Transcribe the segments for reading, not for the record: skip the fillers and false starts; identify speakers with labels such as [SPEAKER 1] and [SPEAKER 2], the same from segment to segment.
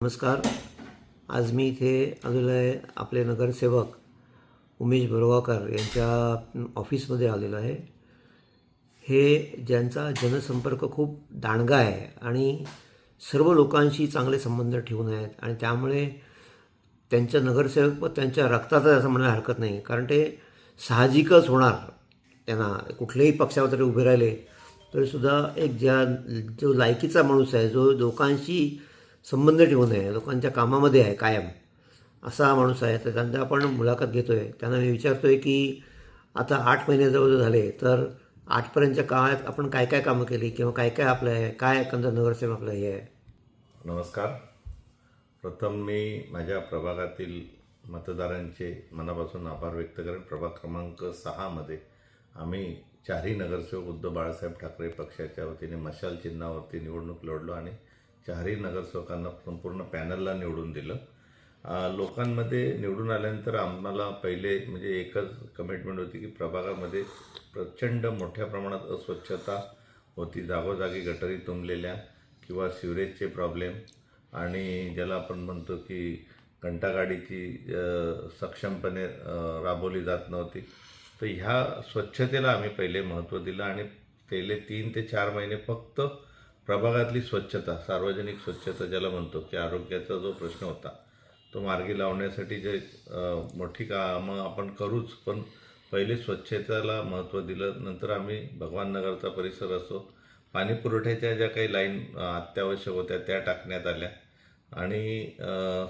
[SPEAKER 1] नमस्कार. आज मी इथे आलेलो आहे. आपले नगरसेवक उमेश बोरगावकर यांच्या ऑफिसमध्ये आलेलो आहे. हे ज्यांचा जनसंपर्क खूप दांडगा आहे आणि सर्व लोकांशी चांगले संबंध ठेवून आहेत आणि त्यामुळे त्यांच्या नगरसेवक व त्यांच्या रक्ताचं असं म्हणायला हरकत नाही, कारण ते साहजिकच होणार. त्यांना कुठल्याही पक्षावर तरी उभे राहिले तरीसुद्धा एक जो लायकीचा माणूस आहे, जो लोकांशी संबंध ठेवून आहे, लोकांच्या कामामध्ये आहे कायम, असा माणूस आहे. तर त्यांचा आपण मुलाखत घेतो आहे. त्यांना मी विचारतो आहे की आता 8 महिने जवळ झाले, तर 8पर्यंतच्या काळात आपण काय काय कामं केली किंवा काय काय आपलं आहे, काय एकंदर नगरसेवक आपलं हे आहे.
[SPEAKER 2] नमस्कार. प्रथम मी माझ्या प्रभागातील मतदारांचे मनापासून आभार व्यक्त करेन. प्रभाग क्रमांक 6मध्ये आम्ही चारही नगरसेवक उद्धव बाळासाहेब ठाकरे पक्षाच्या वतीने मशाल चिन्हावरती निवडणूक लढलो आणि चारही नगरसेवकांना संपूर्ण पॅनलला निवडून दिलं. लोकांमध्ये निवडून आल्यानंतर आम्हाला पहिले म्हणजे एकच कमिटमेंट होती की प्रभागामध्ये प्रचंड मोठ्या प्रमाणात अस्वच्छता होती. जागोजागी गटारी तुंबलेल्या किंवा सिवरेजचे प्रॉब्लेम आणि ज्याला आपण म्हणतो की घंटागाडीची सक्षमपणे राबवली जात नव्हती. तर ह्या स्वच्छतेला आम्ही पहिले महत्त्व दिलं आणि पहिले 3 ते 4 महिने फक्त प्रभागातली स्वच्छता, सार्वजनिक स्वच्छता ज्याला म्हणतो की आरोग्याचा जो प्रश्न होता तो मार्गी लावण्यासाठी जे मोठी कामं आपण करूच, पण पहिले स्वच्छतेला महत्त्व दिलं. नंतर आम्ही भगवान नगरचा परिसर असो, पाणी पुरवठ्याच्या ज्या काही लाईन अत्यावश्यक होत्या त्या टाकण्यात आल्या आणि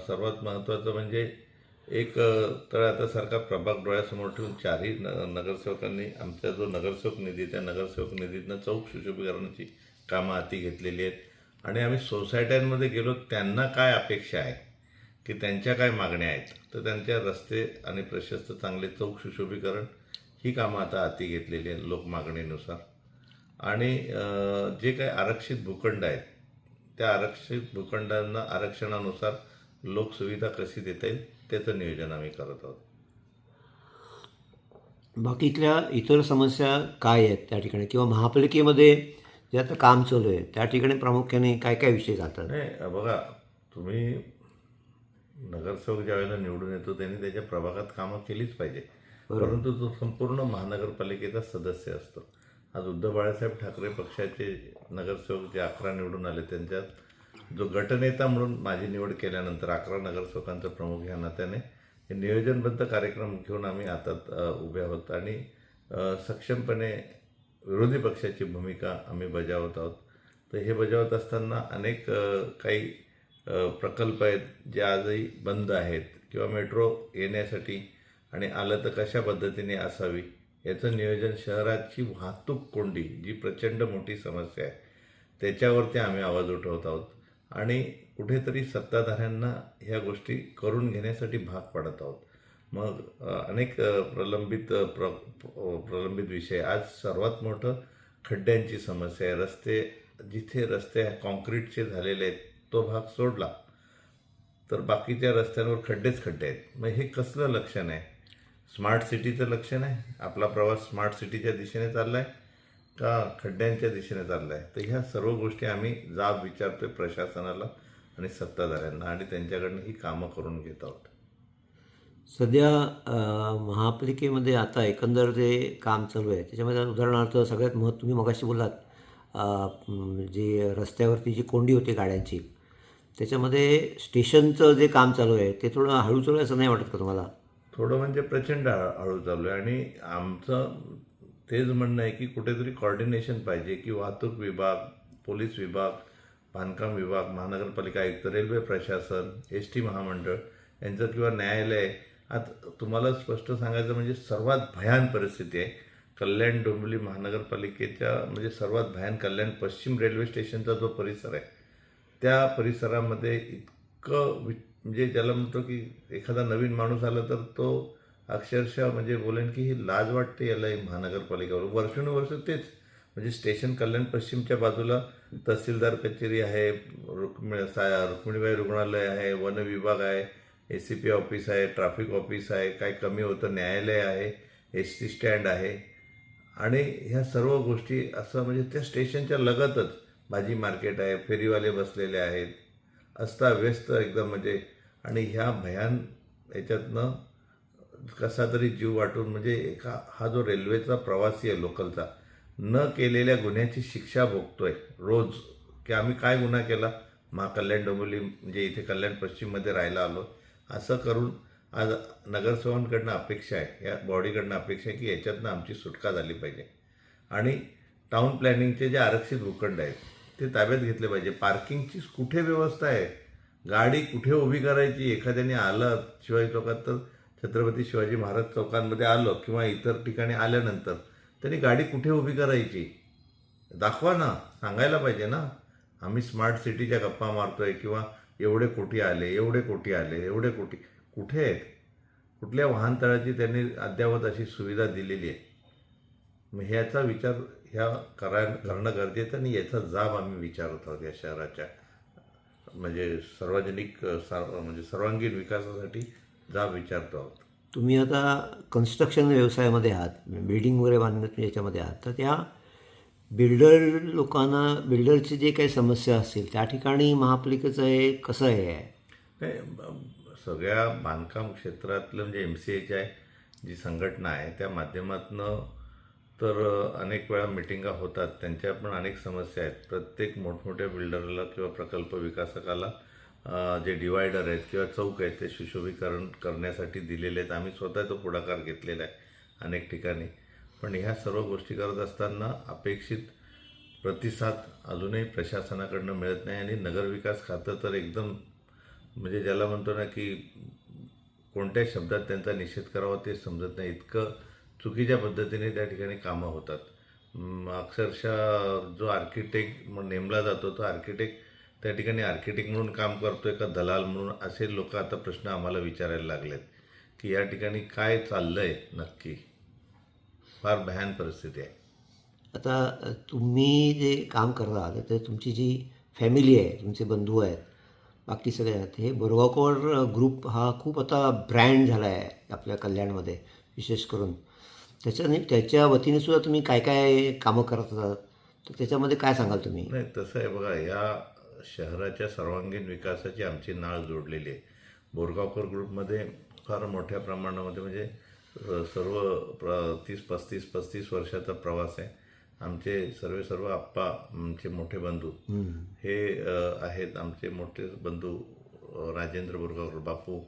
[SPEAKER 2] सर्वात महत्त्वाचं म्हणजे एक तळागाळासारखा प्रभाग डोळ्यासमोर ठेवून चारही नगरसेवकांनी आमचा जो नगरसेवक निधी त्या नगरसेवक निधीतनं चौक सुशोभीकरणाची कामं हाती घेतलेली आहेत आणि आम्ही सोसायट्यांमध्ये गेलो, त्यांना काय अपेक्षा आहे की त्यांच्या काय मागण्या आहेत, तर त्यांच्या रस्ते आणि प्रशस्त चांगले चौक सुशोभीकरण ही कामं आता हाती घेतलेली आहेत लोक मागणीनुसार. आणि जे काही आरक्षित भूखंड आहेत त्या आरक्षित भूखंडांना आरक्षणानुसार लोकसुविधा कशी देता येईल त्याचं नियोजन आम्ही करत आहोत.
[SPEAKER 1] बाकीतल्या इतर समस्या काय आहेत त्या ठिकाणी, किंवा महापालिकेमध्ये जे आता काम चालू आहे त्या ठिकाणी प्रामुख्याने काय काय विषय जातात?
[SPEAKER 2] नाही बघा, तुम्ही नगरसेवक ज्यावेळेला निवडून येतो त्यांनी त्याच्या प्रभागात कामं केलीच पाहिजे, परंतु तो संपूर्ण महानगरपालिकेचा सदस्य असतो. आज उद्धव बाळासाहेब ठाकरे पक्षाचे नगरसेवक जे 11 निवडून आले, त्यांच्यात जो गटनेता म्हणून माझी निवड केल्यानंतर 11 नगरसेवकांचा प्रमुख ह्या नात्याने हे नियोजनबद्ध कार्यक्रम घेऊन आम्ही हातात उभे आहोत आणि सक्षमपणे विरोधी पक्षाची भूमिका आम्ही बजावत आहोत. तर हे बजावत असताना अनेक काही प्रकल्प आहेत जे आजही बंद आहेत किंवा मेट्रो येण्यासाठी आणि आलं तर कशा पद्धतीने असावी याचं नियोजन, शहराची वाहतूक कोंडी जी प्रचंड मोठी समस्या आहे त्याच्यावरती आम्ही आवाज उठवत आहोत आणि कुठेतरी सत्ताधाऱ्यांना ह्या गोष्टी करून घेण्यासाठी भाग पाडत आहोत. मग अनेक प्रलंबित विषय. आज सर्वात मोठं खड्ड्यांची समस्या आहे. जिथे रस्ते कॉन्क्रीटचे झालेले आहेत तो भाग सोडला तर बाकीच्या रस्त्यांवर खड्डे आहेत. मग हे कसलं लक्षण आहे? स्मार्ट सिटीचं लक्षण आहे? आपला प्रवास स्मार्ट सिटीच्या दिशेने चालला आहे का खड्ड्यांच्या दिशेने चालला आहे? तर ह्या सर्व गोष्टी आम्ही जाब विचारतोय प्रशासनाला आणि सत्ताधाऱ्यांना आणि त्यांच्याकडनं ही कामं करून घेत आहोत.
[SPEAKER 1] सध्या महापालिकेमध्ये आता एकंदर जे काम चालू आहे त्याच्यामध्ये उदाहरणार्थ सगळ्यात तुम्ही मगाशी बोललात जे रस्त्यावरती जी कोंडी होती गाड्यांची, त्याच्यामध्ये स्टेशनचं जे काम चालू आहे ते थोडं हळू चालू आहे असं नाही वाटत का तुम्हाला?
[SPEAKER 2] थोडं म्हणजे प्रचंड हळू चालू आहे आणि आमचं तेच म्हणणं आहे की कुठेतरी कॉर्डिनेशन पाहिजे की वाहतूक विभाग, पोलीस विभाग, बांधकाम विभाग, महानगरपालिका आयुक्त, रेल्वे प्रशासन, ST महामंडळ यांचं किंवा न्यायालय. आता तुम्हाला स्पष्ट सांगायचं म्हणजे सर्वात भयान परिस्थिती आहे कल्याण डोंबिवली महानगरपालिकेच्या, म्हणजे सर्वात भयान कल्याण पश्चिम रेल्वे स्टेशनचा जो परिसर आहे त्या परिसरामध्ये इतकं म्हणजे ज्याला म्हणतो की एखादा नवीन माणूस आला तर तो अक्षरशः म्हणजे बोलेन की ही लाज वाटते याला महानगरपालिकेवर. वर्षानुवर्ष तेच म्हणजे स्टेशन कल्याण पश्चिमच्या बाजूला तहसीलदार कचेरी आहे, रुक्मिणीबाई रुग्णालय आहे, वन विभाग आहे, ACP ऑफिस आहे, ट्रॅफिक ऑफिस आहे, काय कमी होतं न्यायालय आहे, ST स्टँड आहे आणि ह्या सर्व गोष्टी असं म्हणजे त्या स्टेशनच्या लगतच भाजी मार्केट आहे, फेरीवाले बसलेले आहेत, अस्ताव्यस्त एकदम म्हणजे, आणि ह्या भयान याच्यातनं कसा तरी जीव वाटून म्हणजे हा जो रेल्वेचा प्रवासी आहे लोकलचा, न केलेल्या गुन्ह्याची शिक्षा भोगतोय रोज, की आम्ही काय गुन्हा केला, महाकल्याण डोंबिवली म्हणजे इथे कल्याण पश्चिममध्ये राहायला आलो, असं करून आज नगरसेवकांकडनं अपेक्षा आहे, या बॉडीकडनं अपेक्षा आहे की याच्यातनं आमची सुटका झाली पाहिजे. आणि टाउन प्लॅनिंगचे जे आरक्षित भूखंड आहेत ते ताब्यात घेतले पाहिजे. पार्किंगची कुठे व्यवस्था आहे, गाडी कुठे उभी करायची, एखाद्याने आलं शिवाजी चौकात तर छत्रपती शिवाजी महाराज चौकांमध्ये आलं किंवा इतर ठिकाणी आल्यानंतर त्यांनी गाडी कुठे उभी करायची दाखवा ना, सांगायला पाहिजे ना. आम्ही स्मार्ट सिटीच्या गप्पा मारतोय किंवा एवढे कोटी आले, एवढे कोटी आले, एवढे कोटी कुठे आहेत, कुठल्या वाहनतळाची त्यांनी अद्यावत अशी सुविधा दिलेली आहे. मग ह्याचा विचार करणं गरजेचं, आणि याचा जाब आम्ही विचारत आहोत या शहराच्या म्हणजे म्हणजे सर्वांगीण विकासासाठी जाब विचारतो आहोत.
[SPEAKER 1] तुम्ही आता कन्स्ट्रक्शन व्यवसायामध्ये आहात, बिल्डिंग वगैरे बांधण्यात याच्यामध्ये आहात, तर त्या बिल्डरची जे काही समस्या असतील त्या ठिकाणी महापालिकेचं हे कसं आहे?
[SPEAKER 2] नाही, सगळ्या बांधकाम क्षेत्रातलं म्हणजे MCA जी संघटना आहे त्या माध्यमातून तर अनेक वेळा मिटिंगा होतात, त्यांच्या पण अनेक समस्या आहेत. प्रत्येक मोठमोठ्या बिल्डरला किंवा प्रकल्प विकासकाला जे डिवायडर आहेत किंवा चौक आहेत ते सुशोभीकरण करण्यासाठी दिलेले आहेत. आम्ही स्वतः तो पुढाकार घेतलेला आहे अनेक ठिकाणी. पण ह्या सर्व गोष्टी करत असताना अपेक्षित प्रतिसाद अजूनही प्रशासनाकडनं मिळत नाही. आणि नगरविकास खातं तर एकदम म्हणजे ज्याला म्हणतो ना की कोणत्या शब्दात त्यांचा निषेध करावा ते समजत नाही, इतकं चुकीच्या पद्धतीने त्या ठिकाणी कामं होतात. अक्षरशः जो आर्किटेक्ट नेमला जातो तो आर्किटेक्ट त्या ठिकाणी आर्किटेक्ट म्हणून काम करतोय का दलाल म्हणून, असे लोक आता प्रश्न आम्हाला विचारायला लागलेत की या ठिकाणी काय चाललंय नक्की. फार भयान परिस्थिती आहे.
[SPEAKER 1] आता तुम्ही जे काम करत आहात तर तुमची जी फॅमिली आहे, तुमचे बंधू आहेत, बाकी सगळे आहेत, हे बोरगावकर ग्रुप हा खूप आता ब्रँड झाला आहे आपल्या कल्याणमध्ये विशेष करून. त्याच्या वतीने सुद्धा तुम्ही काय काय कामं करत आहात, तर त्याच्यामध्ये काय सांगाल तुम्ही?
[SPEAKER 2] नाही, तसं आहे बघा, या शहराच्या सर्वांगीण विकासाची आमची नाळ जोडलेली आहे. बोरगावकर ग्रुपमध्ये फार मोठ्या प्रमाणामध्ये म्हणजे सर्व 30-35 वर्षाचा प्रवास आहे. आमचे सर्व आप्पा, आमचे मोठे बंधू हे आहेत. आमचे मोठे बंधू राजेंद्र बोरगावकर बापू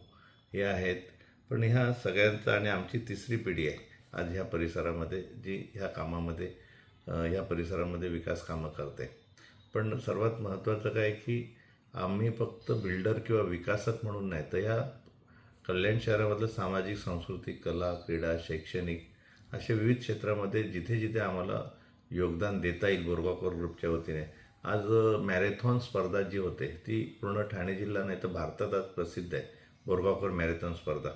[SPEAKER 2] हे आहेत. पण ह्या सगळ्यांचा आणि आमची तिसरी पिढी आहे आज ह्या परिसरामध्ये, जी ह्या परिसरामध्ये विकास कामं करते. पण सर्वात महत्त्वाचं काय की आम्ही फक्त बिल्डर किंवा विकासक म्हणून नाही, तर ह्या कल्याण शहरामधलं सामाजिक, सांस्कृतिक, कला, क्रीडा, शैक्षणिक अशा विविध क्षेत्रामध्ये जिथे जिथे आम्हाला योगदान देता येईल बोरगावकर ग्रुपच्या वतीने. आज मॅरेथॉन स्पर्धा जी होते ती पूर्ण ठाणे जिल्हा नाही तर भारतात आज प्रसिद्ध आहे, बोरगावकर मॅरेथॉन स्पर्धा.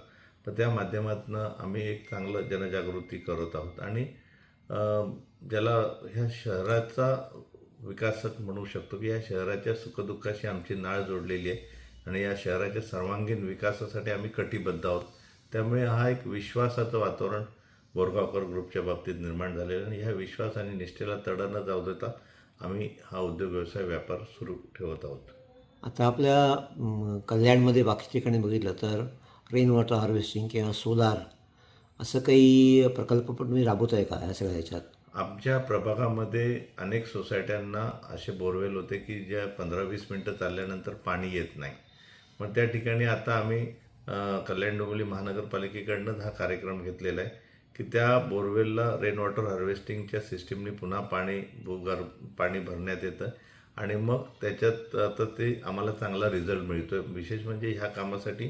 [SPEAKER 2] पण त्या माध्यमातून आम्ही एक चांगलं जनजागृती करत आहोत. आणि ज्याला ह्या शहराचा विकासक म्हणू शकतो की या शहराच्या सुखदुःखाशी आमची नाळ जोडलेली आहे आणि या शहराच्या सर्वांगीण विकासासाठी आम्ही कटिबद्ध आहोत. त्यामुळे हा एक विश्वासाचं वातावरण बोरगावकर ग्रुपच्या बाबतीत निर्माण झालेलं. आणि ह्या विश्वास आणि निष्ठेला तडा न जाऊ देता आम्ही हा उद्योग व्यवसाय व्यापार सुरू ठेवत आहोत.
[SPEAKER 1] आता आपल्या कल्याणमध्ये बाकी ठिकाणी बघितलं तर रेन वॉटर हार्वेस्टिंग किंवा सोलार असं काही प्रकल्प पण तुम्ही राबवत आहे का ह्या सगळ्या ह्याच्यात?
[SPEAKER 2] आमच्या प्रभागामध्ये अनेक सोसायट्यांना असे बोरवेल होते की ज्या 15-20 मिनटं चालल्यानंतर पाणी येत नाही. मग त्या ठिकाणी आता आम्ही कल्याण डोंबिवली महानगरपालिकेकडनं हा कार्यक्रम घेतलेला आहे की त्या बोरवेलला रेन वॉटर हार्वेस्टिंगच्या सिस्टीमने पुन्हा पाणी भरण्यात येतं. आणि मग त्याच्यात आता ते आम्हाला चांगला रिझल्ट मिळतो आहे. विशेष म्हणजे ह्या कामासाठी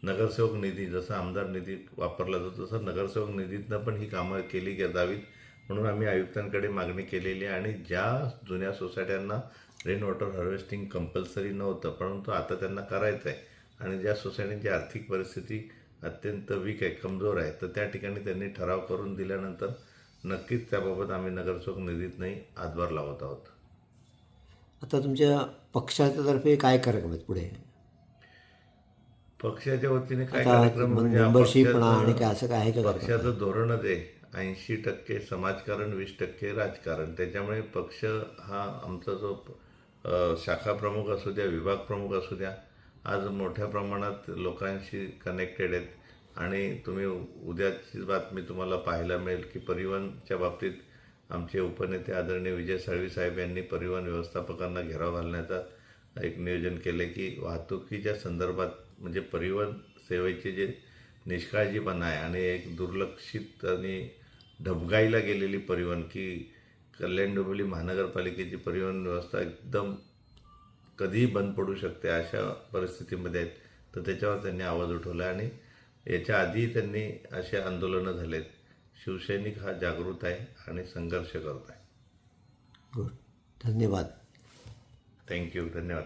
[SPEAKER 2] नगरसेवक निधी, जसा आमदार निधी वापरला जातो तसं नगरसेवक निधीतनं पण ही कामं केली जावीत म्हणून आम्ही आयुक्तांकडे मागणी केलेली आहे. आणि ज्या जुन्या सोसायट्यांना रेन वॉटर हार्वेस्टिंग कंपल्सरी नव्हतं परंतु आता त्यांना करायचं आहे आणि ज्या सोसायटींची आर्थिक परिस्थिती अत्यंत वीक आहे, कमजोर आहे, तर त्या ठिकाणी त्यांनी ठराव करून दिल्यानंतर नक्कीच त्याबाबत आम्ही नगरसेवक निधीतनंही हातभार लावत आहोत.
[SPEAKER 1] आता तुमच्या पक्षाच्या तर्फे काय कार्यक्रम आहेत पुढे?
[SPEAKER 2] पक्षाच्या वतीने काय
[SPEAKER 1] आता
[SPEAKER 2] कार्यक्रम म्हणजे
[SPEAKER 1] मेंबरशिप म्हणा आणि काय असं काय आहे का?
[SPEAKER 2] पक्षाचं धोरणच आहे 80% समाजकारण, 20% राजकारण. त्याच्यामुळे पक्ष हा आमचा जो शाखा प्रमुख असू द्या, विभाग प्रमुख असू द्या, आज मोठ्या प्रमाणात लोकांशी कनेक्टेड आहेत. आणि तुम्ही उद्याची बातमी तुम्हाला पाहायला मिळेल की परिवहनच्या बाबतीत आमचे उपनेते आदरणीय विजय साळवी साहेब यांनी परिवहन व्यवस्थापकांना घेराव घालण्याचा एक नियोजन केले की वाहतुकीच्या संदर्भात म्हणजे परिवहन सेवेचे जे निष्काळजीपणा आहे आणि एक दुर्लक्षित आणि ढबगाईला गेलेली परिवहन की कल्याण डोंबिवली महानगरपालिकेची परिवहन व्यवस्था एकदम कधीही बंद पडू शकते अशा परिस्थितीमध्ये आहेत. तर त्याच्यावर त्यांनी आवाज उठवला आणि याच्या आधी त्यांनी असे आंदोलनं झालेत. शिवसैनिक हा जागृत आहे आणि संघर्ष करत आहे.
[SPEAKER 1] गुड. धन्यवाद.
[SPEAKER 2] थँक्यू. धन्यवाद.